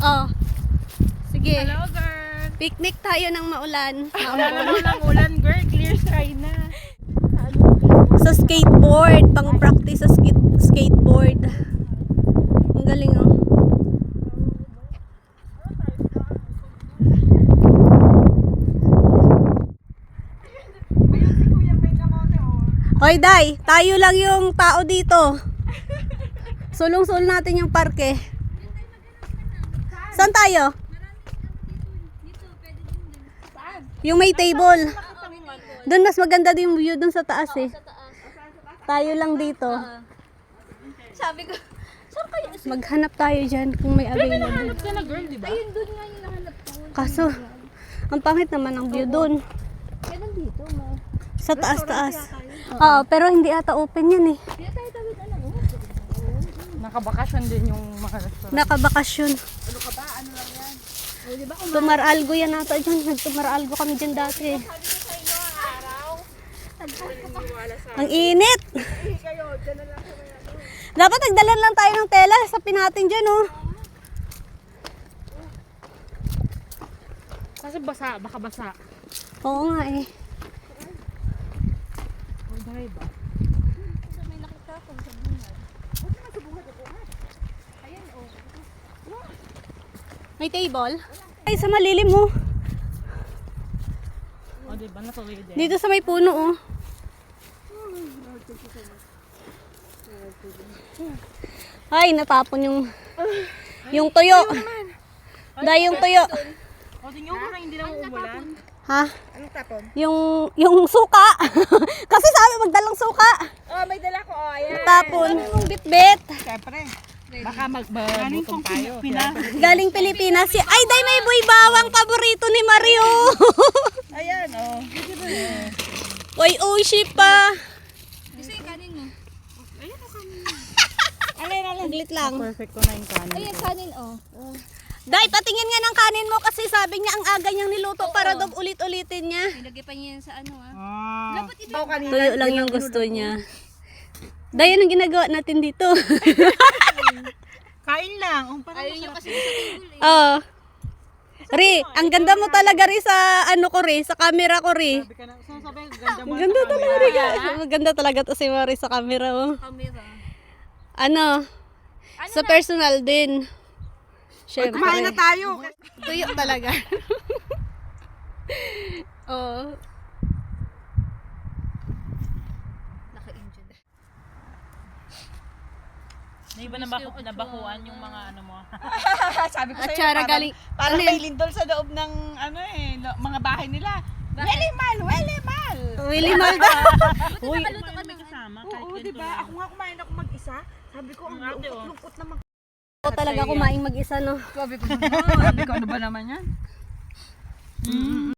Oh. Sige. Hello, girl. Picnic tayo ng maulan. Wala naman ng ulan, girl. Clear sky na. Sa skateboard. Pang practice sa skateboard. Ang galing oh. Hoy, Day, tayo lang yung tao dito. Sulong-sul natin yung parke. Saan tayo? Yung may table. Doon mas maganda din yung view doon sa taas eh. Tayo lang dito. Sabi ko, saan kayo? Maghanap tayo dyan kung may available. Hanap ka na, girl, di ba? Ayun, doon nga yung nahanap ko. Kaso, ang pangit naman ang view doon. Kaya nandito, mo. Sa taas-taas. Oo, pero hindi ata open yan eh. Hindi tayo tawid, alam mo. Nakabakasyon din yung mga restaurant. Nakabakasyon. Ano ka ba? Ano lang yan? O, di ba? Tumaralgo yan ata dyan. Nagtumaralgo kami dyan dati. Sabi ko sa inyo, araw. Ang init! Dapat nagdalan lang tayo ng tela sa pinatin dyan oh. Kasi basa, baka basa. Oo nga eh. O, dahil ba? Sa may nakita ko sa bunga. May table? Ay, sa malilim oh. O, di ba? Natuloy din. Dito sa may puno oh. Ay, natapon yung tuyo. Dahil yung tuyo. O, tingnan mo na hindi na umuulan. Ha? Anong tapon? Yung suka. Kasi sabi magdalang suka. Oh, may dala ko. Oh, ayan. Tapon. Yung bitbit. Siyempre. Baka magbabutom tayo. Galing Pilipinas. Ay, day may buy bawang paborito ni Mario. Ayan, oh. Oy, oishi pa. Gusto yung kanin mo? Saglit lang. Perfect ko na yung kanin. Ayan, kanin, oh. Day, patingin nga ng kanin mo kasi sabi niya ang aga niyang niluto para daw ulit-ulitin niya. Nilagay pa niya yan sa ano, ah. Ah. Dapat ito. Tuyo lang yung gusto niya. Day, anong ginagawa natin dito? Kain lang. Oh, parang Ayun yung kasi sa table, eh. Oh. Ri, ang ganda mo talaga ri sa ano ko ri, sa camera ko ri. sabi ka na. Sabi, ganda mo. Ang ganda talaga ri. Maganda talaga to si Mari sa camera oh. Camera. Ano? Sa personal din. Syempre. Kumain na tayo. Tuyo talaga. Oh. Naka-engine. Na iba nabakuan yung mga ano mo. Sabi ko At sa'yo, Chara galing. parang Ano may yan? lindol sa loob ng ano eh, mga bahay nila. Welimal! Welimal! Willy Malda. Uy, nakaluto ka may ng- kasama. Oo, di ba? Ako nga kumain ako mag-isa. Sabi ko, ang Ang ate, oh. lungkot-lungkot naman. Ako talaga kumain mag-isa no. Sabi ko naman, ikaw na ba naman yan?